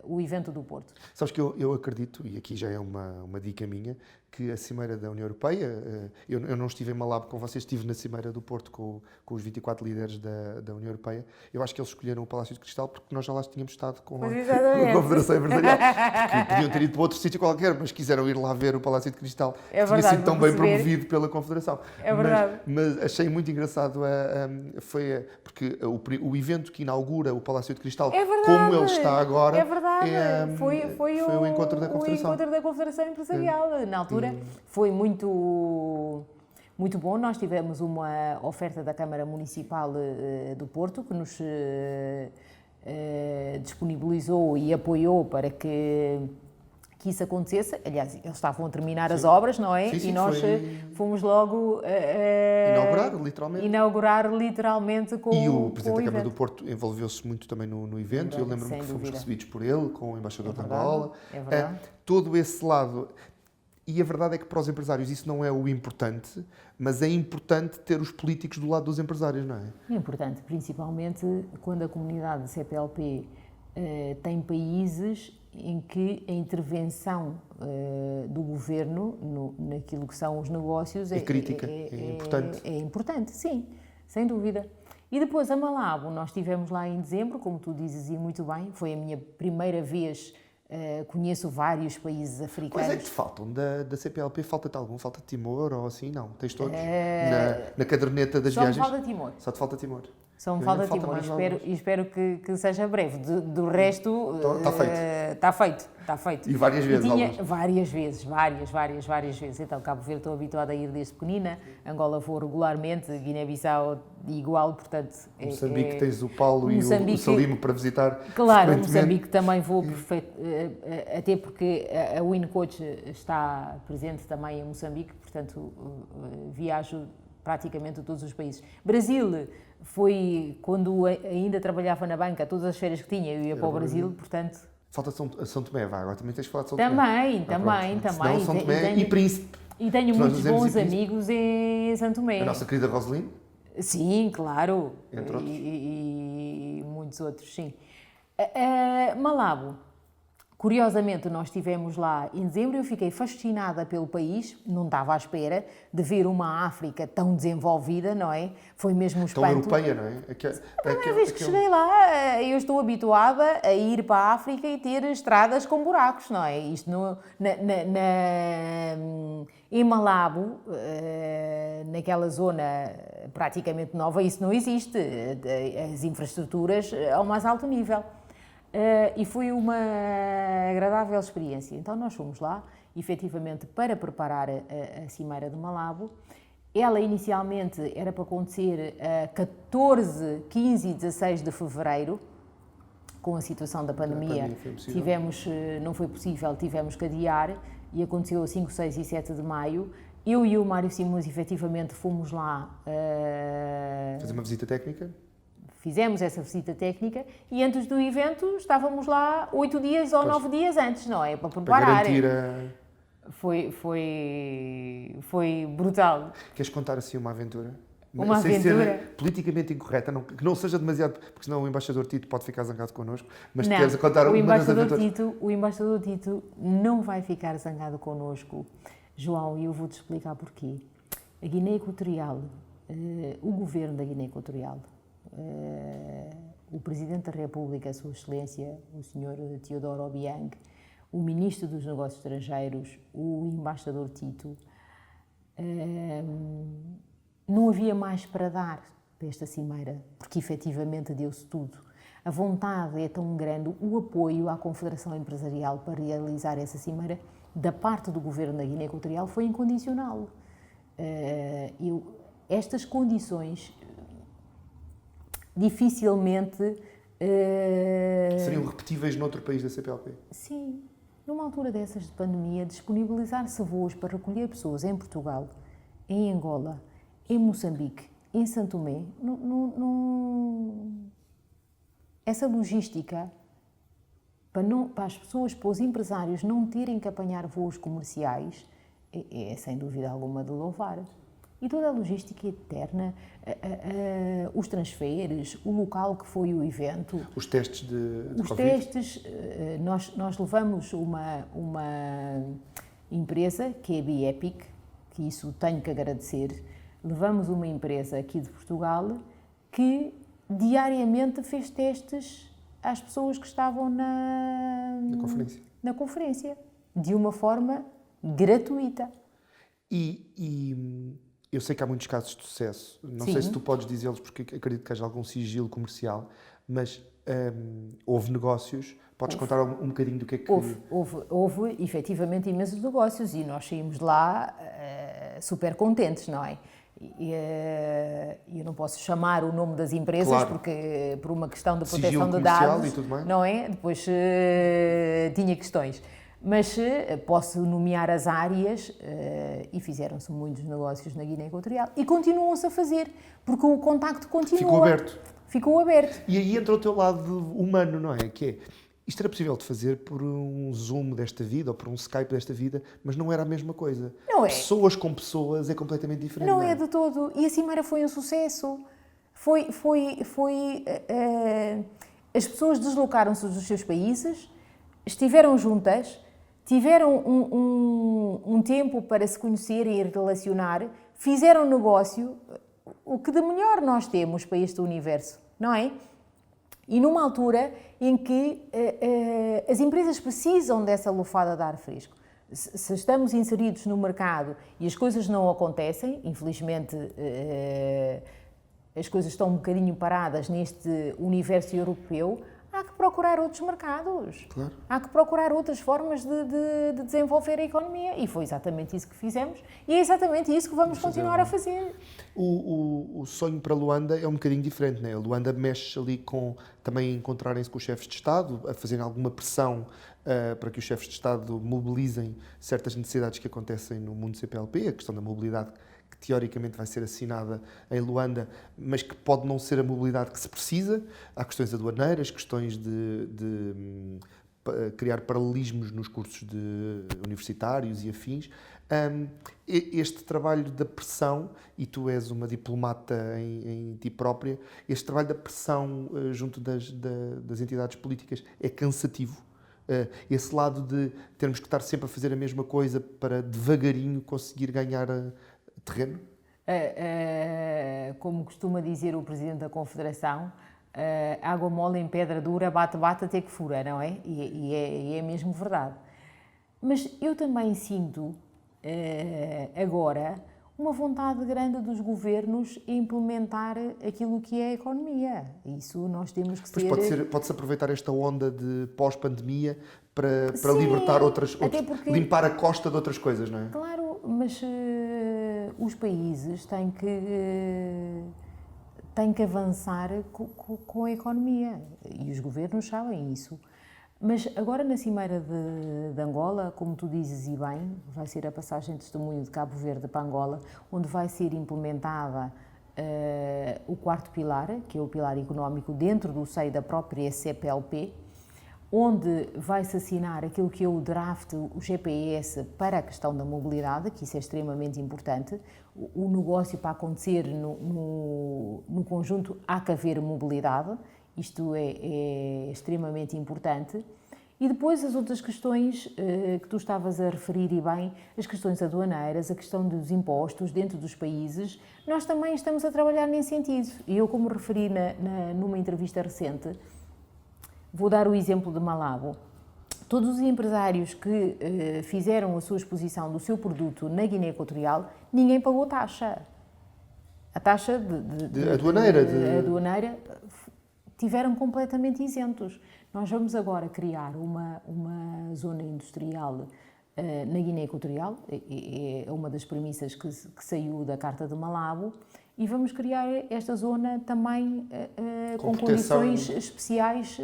o evento do Porto. Sabes que eu acredito, e aqui já é uma dica minha, que a Cimeira da União Europeia, eu não estive em Malabo com vocês, estive na Cimeira do Porto com os 24 líderes da União Europeia. Eu acho que eles escolheram o Palácio de Cristal porque nós já lá tínhamos estado com a Confederação Empresarial. Porque podiam ter ido para outro sítio qualquer, mas quiseram ir lá ver o Palácio de Cristal. É verdade, tinha sido tão bem promovido pela Confederação. É verdade. Mas achei muito engraçado, porque o evento que inaugura o Palácio de Cristal, como ele está agora, é verdade. Foi o encontro da Confederação. O encontro da Confederação Empresarial. Na altura foi muito bom. Nós tivemos uma oferta da Câmara Municipal do Porto que nos disponibilizou e apoiou para que isso acontecesse. Aliás, eles estavam a terminar as obras, não é? Sim, e nós fomos logo inaugurar literalmente com E o Presidente da Câmara do Porto envolveu-se muito também no evento. Eu lembro-me que fomos recebidos por ele, com o Embaixador de Angola. É verdade. Todo esse lado. E a verdade é que para os empresários isso não é o importante, mas é importante ter os políticos do lado dos empresários, não é? É importante, principalmente quando a comunidade CPLP tem países em que a intervenção do governo naquilo que são os negócios é crítica, é importante. É importante, sim, sem dúvida. E depois a Malabo, nós estivemos lá em dezembro, como tu dizes e muito bem, foi a minha primeira vez. Conheço vários países africanos. Quais é que te faltam da CPLP? Falta-te algum? Falta-te Timor ou assim? Não, tens todos? Na caderneta das viagens? Só me falta Timor. Só te falta Timor. Só me falta Timor e espero que seja breve. Do resto... Está feito. E várias vezes? Várias vezes. Então, Cabo Verde estou habituada a ir desde pequenina, Angola vou regularmente, Guiné-Bissau igual, portanto... Moçambique tens o Paulo e o Salimo para visitar. Claro, Moçambique também vou até porque a WinCoach está presente também em Moçambique, portanto viajo praticamente a todos os países. Brasil foi quando ainda trabalhava na banca, todas as férias que tinha eu ia para o Brasil, portanto... Falta São Tomé, agora também tens de falar de São Tomé. Também. São Tomé e Príncipe. E tenho muitos bons amigos em São Tomé. A nossa querida Roseline? Sim, claro. Entre outros. E muitos outros, sim. Malabo. Curiosamente, nós estivemos lá em dezembro e eu fiquei fascinada pelo país, não estava à espera de ver uma África tão desenvolvida, não é? Foi mesmo um espanto. Tão europeia, não é? A primeira vez que cheguei lá, eu estou habituada a ir para a África e ter estradas com buracos, não é? Isto em Malabo, naquela zona praticamente nova, isso não existe. As infraestruturas ao mais alto nível. E foi uma agradável experiência. Então nós fomos lá, efetivamente, para preparar a Cimeira de Malabo. Ela inicialmente era para acontecer a 14, 15 e 16 de fevereiro. Com a situação da pandemia, não foi possível, tivemos que adiar e aconteceu a 5, 6 e 7 de maio. Eu e o Mário Simões, efetivamente, fomos lá. Fazer uma visita técnica? Fizemos essa visita técnica e antes do evento estávamos lá 8 dias ou 9 dias antes, não é? Para preparar. Para garantir a... Foi brutal. Queres contar assim uma aventura? Uma sem aventura? ser politicamente incorreta, que não seja demasiado, porque senão o embaixador Tito pode ficar zangado connosco, mas Não, queres contar uma das aventuras? O embaixador Tito não vai ficar zangado connosco, João, e eu vou-te explicar porquê. A Guiné Equatorial, o governo da Guiné Equatorial, o Presidente da República, a Sua Excelência, o Sr. Teodoro Obiang, o Ministro dos Negócios Estrangeiros, o Embaixador Tito, não havia mais para dar para esta cimeira, porque efetivamente deu-se tudo. A vontade é tão grande, o apoio à Confederação Empresarial para realizar essa cimeira, da parte do Governo da Guiné Equatorial, foi incondicional. Estas condições dificilmente... seriam repetíveis noutro país da CPLP? Sim. Numa altura dessas de pandemia, disponibilizar-se voos para recolher pessoas em Portugal, em Angola, em Moçambique, em Santo Tomé, essa logística para as pessoas, para os empresários não terem que apanhar voos comerciais, é sem dúvida alguma de louvar. E toda a logística eterna, os transferes, o local que foi o evento... Os testes de Os Covid? testes, nós levamos uma empresa, que é a Biepic, que isso tenho que agradecer, levamos uma empresa aqui de Portugal que diariamente fez testes às pessoas que estavam na conferência, de uma forma gratuita. E eu sei que há muitos casos de sucesso, não Sim. sei se tu podes dizê-los porque acredito que haja algum sigilo comercial, mas houve negócios, podes contar um bocadinho do que é que... Houve efetivamente imensos negócios e nós saímos de lá super contentes, não é? Eu não posso chamar o nome das empresas, claro, porque por uma questão de proteção sigilo de comercial dados, e tudo mais. não é? Depois tinha questões. Mas posso nomear as áreas e fizeram-se muitos negócios na Guiné Equatorial e continuam-se a fazer, porque o contacto continua. Ficou aberto. E aí entra o teu lado humano, não é? Que é, isto era possível de fazer por um Zoom desta vida ou por um Skype desta vida, mas não era a mesma coisa. Não é. Pessoas com pessoas é completamente diferente. Não é de todo. E a cimeira foi um sucesso. As pessoas deslocaram-se dos seus países, estiveram juntas, tiveram um tempo para se conhecerem e relacionar, fizeram negócio, o que de melhor nós temos para este universo, não é? E numa altura em que as empresas precisam dessa lufada de ar fresco. Se estamos inseridos no mercado e as coisas não acontecem, infelizmente as coisas estão um bocadinho paradas neste universo europeu, há que procurar outros mercados. Claro. Há que procurar outras formas de desenvolver a economia. E foi exatamente isso que fizemos e é exatamente isso que vamos continuar a fazer. O sonho para Luanda é um bocadinho diferente, não é? A Luanda mexe ali com também encontrarem-se com os chefes de Estado, a fazerem alguma pressão para que os chefes de Estado mobilizem certas necessidades que acontecem no mundo CPLP, a questão da mobilidade que teoricamente vai ser assinada em Luanda, mas que pode não ser a mobilidade que se precisa. Há questões aduaneiras, questões de criar paralelismos nos cursos universitários e afins. Este trabalho da pressão, e tu és uma diplomata em ti própria, este trabalho da pressão junto das entidades políticas é cansativo. Esse lado de termos que estar sempre a fazer a mesma coisa para devagarinho conseguir ganhar terreno? Como costuma dizer o Presidente da Confederação, água mole em pedra dura, bate até que fura, não é? E é mesmo verdade. Mas eu também sinto agora uma vontade grande dos governos em implementar aquilo que é a economia. Isso nós temos que ser... Pode-se aproveitar esta onda de pós-pandemia para Sim, libertar limpar a costa de outras coisas, não é? Claro, mas os países têm que avançar com a economia e os governos sabem isso. Mas agora na Cimeira de Angola, como tu dizes e bem, vai ser a passagem de testemunho de Cabo Verde para Angola, onde vai ser implementada o quarto pilar, que é o pilar económico, dentro do seio da própria CPLP, onde vai-se assinar aquilo que é o draft, o GPS para a questão da mobilidade, que isso é extremamente importante. O negócio para acontecer no conjunto há que haver mobilidade, isto é extremamente importante. E depois as outras questões que tu estavas a referir e bem, as questões aduaneiras, a questão dos impostos dentro dos países, nós também estamos a trabalhar nesse sentido. E eu, como referi numa entrevista recente, vou dar o exemplo de Malabo. Todos os empresários que fizeram a sua exposição do seu produto na Guiné Equatorial, ninguém pagou taxa. A taxa aduaneira tiveram completamente isentos. Nós vamos agora criar uma zona industrial na Guiné Equatorial, é uma das premissas que saiu da Carta de Malabo, e vamos criar esta zona também com condições especiais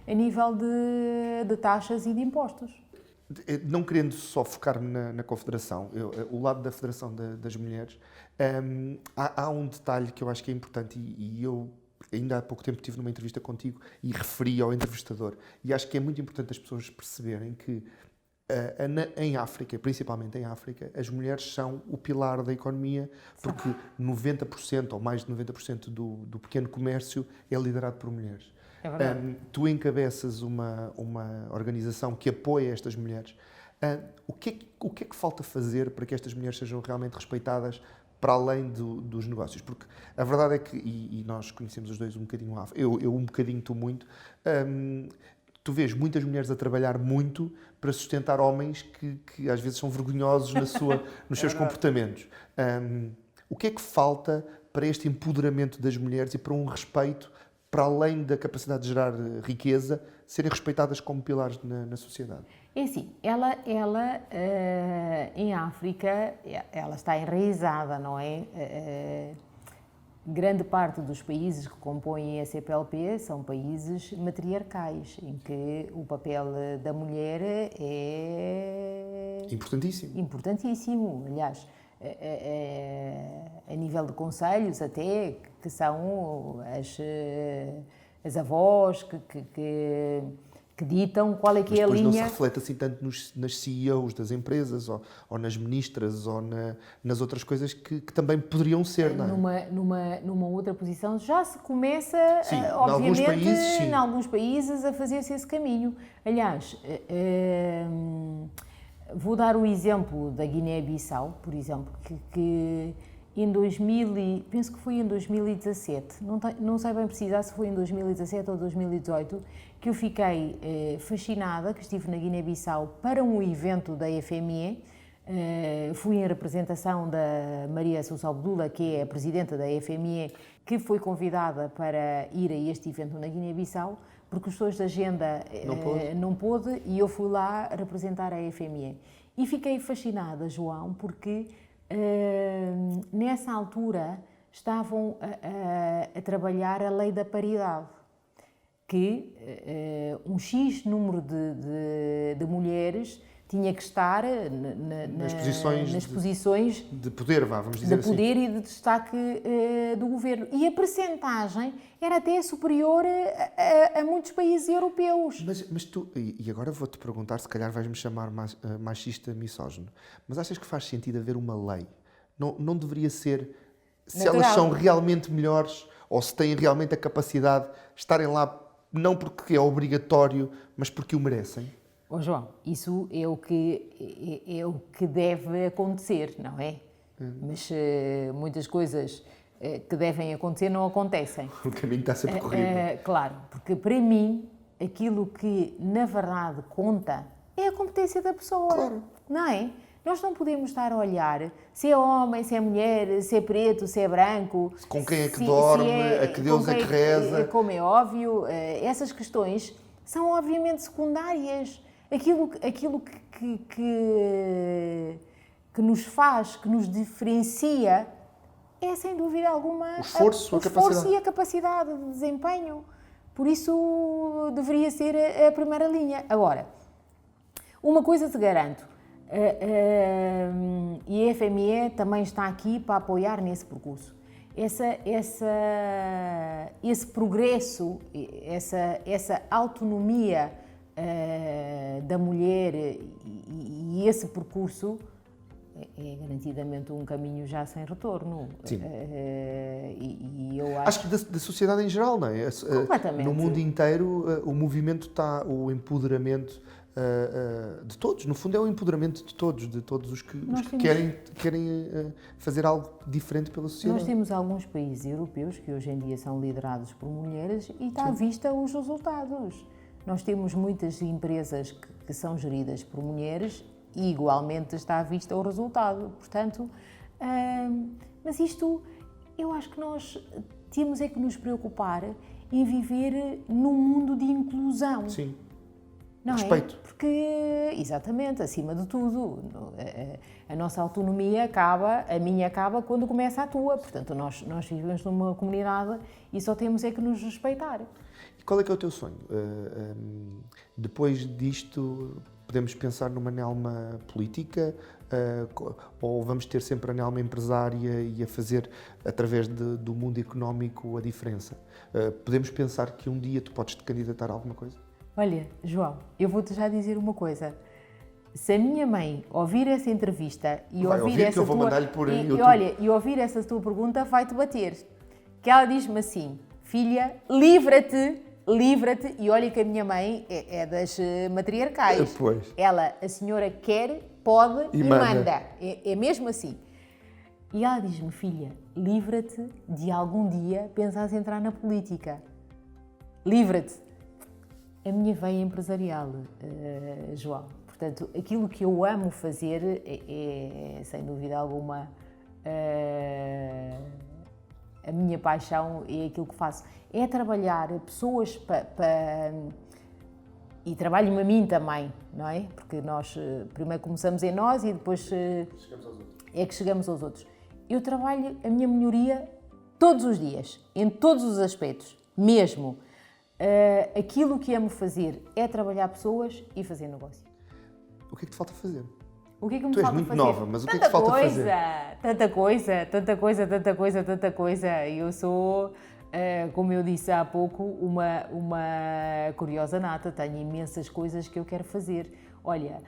a nível de taxas e de impostos. Não querendo só focar-me na Confederação, o lado da Federação das Mulheres, há um detalhe que eu acho que é importante e eu ainda há pouco tempo estive numa entrevista contigo e referi ao entrevistador, e acho que é muito importante as pessoas perceberem que em África, principalmente em África, as mulheres são o pilar da economia, porque 90% ou mais de 90% do pequeno comércio é liderado por mulheres. É verdade. Tu encabeças uma organização que apoia estas mulheres. O que é que falta fazer para que estas mulheres sejam realmente respeitadas para além dos negócios? Porque a verdade é que, e nós conhecemos os dois um bocadinho, eu um bocadinho, tu muito, tu vês muitas mulheres a trabalhar muito para sustentar homens que às vezes são vergonhosos nos seus comportamentos. O que é que falta para este empoderamento das mulheres e para um respeito, para além da capacidade de gerar riqueza, serem respeitadas como pilares na sociedade? É assim, ela em África, ela está enraizada, não é? Grande parte dos países que compõem a CPLP são países matriarcais, em que o papel da mulher é importantíssimo. Aliás, a nível de conselhos até, que são as avós que ditam qual é que é a linha. Mas depois não se reflete assim tanto nas CEOs das empresas ou nas ministras ou nas outras coisas que também poderiam ser, não é? Numa outra posição já se começa, sim, obviamente, em alguns países a fazer-se esse caminho. Aliás, vou dar o exemplo da Guiné-Bissau, por exemplo, que em penso que foi em 2017, não sei bem precisar se foi em 2017 ou 2018, que eu fiquei fascinada, que estive na Guiné-Bissau para um evento da FME, fui em representação da Maria Sousa Abdullah, que é a presidenta da FME, que foi convidada para ir a este evento na Guiné-Bissau, por questões de agenda não pôde, e eu fui lá representar a FME. E fiquei fascinada, João, porque nessa altura estavam a trabalhar a lei da paridade, que um X número de mulheres tinha que estar nas posições de poder, vamos dizer assim. De poder e de destaque do governo. E a percentagem era até superior a muitos países europeus. Mas tu, e agora vou-te perguntar, se calhar vais-me chamar machista, misógino, mas achas que faz sentido haver uma lei? Não deveria ser, se elas são realmente melhores ou se têm realmente a capacidade de estarem lá, não porque é obrigatório, mas porque o merecem? João, isso é o que deve acontecer, não é? Mas muitas coisas que devem acontecer não acontecem. O caminho está a ser percorrido. Claro, porque para mim aquilo que na verdade conta é a competência da pessoa, claro. Não é? Nós não podemos estar a olhar se é homem, se é mulher, se é preto, se é branco. Com quem é que dorme, a que Deus é que reza. Como é óbvio, essas questões são obviamente secundárias. Aquilo que nos faz, que nos diferencia, é sem dúvida alguma o esforço e a capacidade de desempenho. Por isso deveria ser a primeira linha. Agora, uma coisa te garanto, e a FME também está aqui para apoiar nesse percurso. Esse progresso, essa autonomia da mulher e esse percurso é garantidamente um caminho já sem retorno. Sim. E eu acho que da sociedade em geral, não é? Completamente. No mundo inteiro, o movimento está, o empoderamento de todos, no fundo é o empoderamento de todos os que querem fazer algo diferente pela sociedade. Nós temos alguns países europeus que hoje em dia são liderados por mulheres e está à vista os resultados. Nós temos muitas empresas que são geridas por mulheres e igualmente está à vista o resultado. Portanto, mas isto, eu acho que nós temos é que nos preocupar em viver num mundo de inclusão. Sim. Não respeito. É? Porque, exatamente, acima de tudo, a nossa autonomia acaba, a minha acaba quando começa a tua. Portanto, nós vivemos numa comunidade e só temos é que nos respeitar. E qual é que é o teu sonho? Depois disto, podemos pensar numa Nelma política ou vamos ter sempre a Nelma empresária e a fazer, através do mundo económico, a diferença? Podemos pensar que um dia tu podes te candidatar a alguma coisa? Olha, João, eu vou-te já dizer uma coisa. Se a minha mãe ouvir essa entrevista e ouvir essa ouvir essa tua pergunta, vai-te bater. Que ela diz-me assim: filha, livra-te, e olha que a minha mãe é das matriarcais. Pois. Ela, a senhora quer, pode e manda. É mesmo assim. E ela diz-me: filha, livra-te de algum dia pensares em entrar na política. Livra-te. A minha veia empresarial, João. Portanto, aquilo que eu amo fazer é sem dúvida alguma, a minha paixão é aquilo que faço. É trabalhar pessoas e trabalho-me a mim também, não é? Porque nós primeiro começamos em nós e depois é que chegamos aos outros. Eu trabalho a minha melhoria todos os dias, em todos os aspectos, mesmo. Aquilo que amo fazer é trabalhar pessoas e fazer negócio. O que é que te falta fazer? O que é que me tu és falta muito fazer? nova, mas o que é que te falta fazer? Tanta coisa. Eu sou, como eu disse há pouco, uma curiosa nata. Tenho imensas coisas que eu quero fazer. Olha,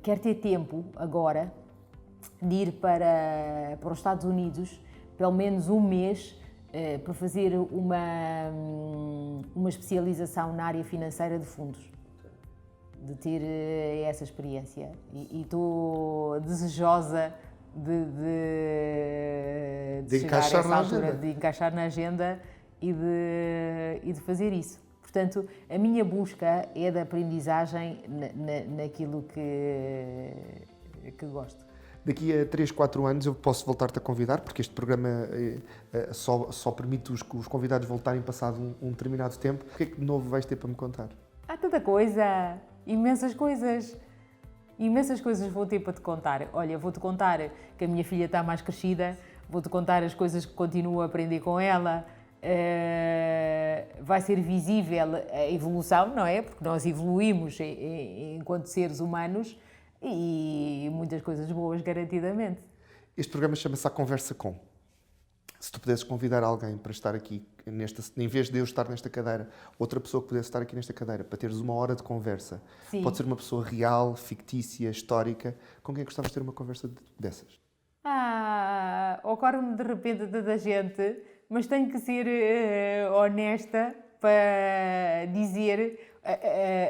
quero ter tempo agora de ir para os Estados Unidos, pelo menos um mês, para fazer uma especialização na área financeira de fundos, de ter essa experiência. E estou desejosa de chegar a essa altura, de encaixar na agenda e de fazer isso. Portanto, a minha busca é da aprendizagem naquilo que gosto. Daqui a 3, 4 anos eu posso voltar-te a convidar, porque este programa só permite os convidados voltarem passado um determinado tempo. O que é que de novo vais ter para me contar? Há tanta coisa, imensas coisas vou ter para te contar. Olha, vou-te contar que a minha filha está mais crescida, vou-te contar as coisas que continuo a aprender com ela, vai ser visível a evolução, não é? Porque nós evoluímos enquanto seres humanos, e muitas coisas boas, garantidamente. Este programa chama-se A Conversa Com. Se tu pudesses convidar alguém para estar aqui, em vez de eu estar nesta cadeira, outra pessoa que pudesse estar aqui nesta cadeira, para teres uma hora de conversa, sim, pode ser uma pessoa real, fictícia, histórica, com quem gostavas de ter uma conversa dessas? Ocorre-me de repente tanta gente, mas tenho que ser honesta para dizer...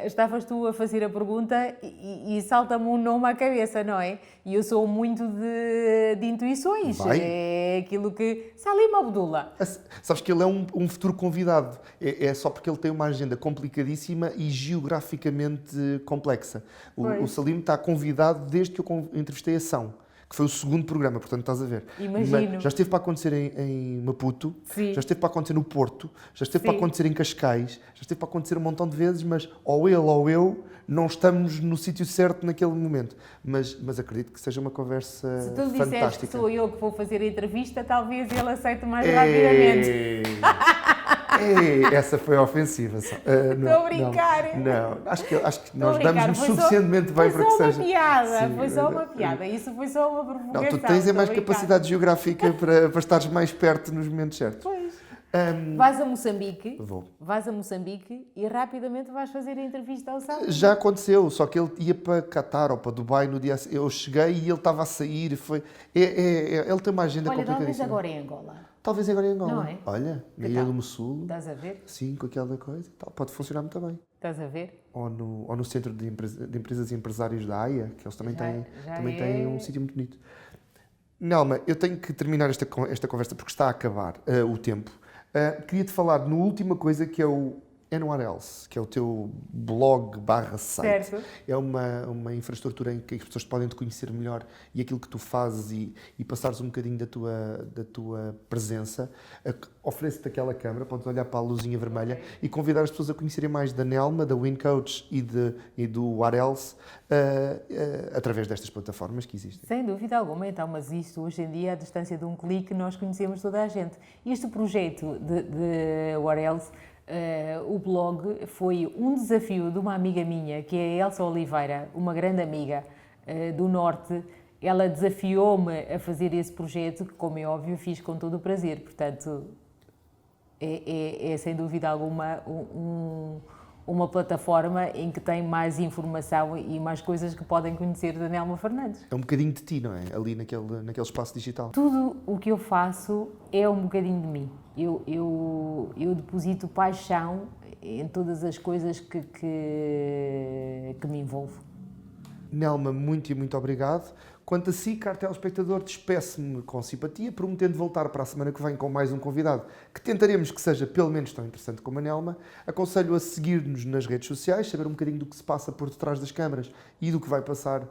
estavas tu a fazer a pergunta e salta-me um nome à cabeça, não é? E eu sou muito de intuições. Vai. É aquilo que... Salim Abdullah. Sabes que ele é um futuro convidado. É só porque ele tem uma agenda complicadíssima e geograficamente complexa. O Salim está convidado desde que eu entrevistei a São, que foi o segundo programa, portanto estás a ver. Imagino. Mas já esteve para acontecer em Maputo, sim, já esteve para acontecer no Porto, já esteve sim, para acontecer em Cascais, já esteve para acontecer um montão de vezes, mas ou ele ou eu não estamos no sítio certo naquele momento. Mas acredito que seja uma conversa fantástica. Se tu disseres que sou eu que vou fazer a entrevista, talvez ele aceite mais rapidamente. Essa foi ofensiva. Estou a brincar. Não, acho que nós damos-nos suficientemente bem para que seja. Foi só uma piada, foi só uma piada. Isso foi só uma provocação. Não, tu tens mais capacidade geográfica para estares mais perto nos momentos certos. Pois. Vais a Moçambique. Vou. Vais a Moçambique e rapidamente vais fazer a entrevista ao Salvador. Já aconteceu, só que ele ia para Qatar ou para Dubai no dia. Eu cheguei e ele estava a sair. Ele tem uma agenda Olha, complicadíssima. talvez agora em Angola. Talvez agora em Angola. Não é? Olha, na Que Ilha tal? do Mossul. Estás a ver? Sim, com aquela coisa. Tal. Pode funcionar muito bem. Estás a ver? Ou no Centro de Empresas e Empresários da AIA, que eles também têm um sítio muito bonito. Nelma, eu tenho que terminar esta conversa porque está a acabar o tempo. Queria-te falar na última coisa que é o Anywhere Else, que é o teu blog/site. Certo. É uma infraestrutura em que as pessoas podem te conhecer melhor e aquilo que tu fazes e passares um bocadinho da tua presença. Ofereço-te aquela câmara, podes olhar para a luzinha vermelha e convidar as pessoas a conhecerem mais da Nelma, da WinCoach e do What Else através destas plataformas que existem. Sem dúvida alguma, então, mas isto hoje em dia, à distância de um clique, nós conhecemos toda a gente. Este projeto de What Else, o blog, foi um desafio de uma amiga minha, que é a Elsa Oliveira, uma grande amiga do Norte. Ela desafiou-me a fazer esse projeto, que, como é óbvio, fiz com todo o prazer. Portanto, é sem dúvida alguma uma plataforma em que tem mais informação e mais coisas que podem conhecer da Nelma Fernandes. É um bocadinho de ti, não é? Ali naquele espaço digital. Tudo o que eu faço é um bocadinho de mim. Eu deposito paixão em todas as coisas que me envolvo. Nelma, muito e muito obrigado. Quanto a si, caro telespectador, despeço-me com simpatia, prometendo voltar para a semana que vem com mais um convidado que tentaremos que seja pelo menos tão interessante como a Nelma. Aconselho a seguir-nos nas redes sociais, saber um bocadinho do que se passa por detrás das câmaras e do que vai passar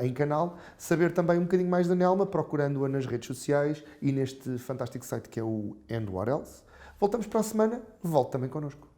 em canal. Saber também um bocadinho mais da Nelma, procurando-a nas redes sociais e neste fantástico site que é o And What Else. Voltamos para a semana, volte também connosco.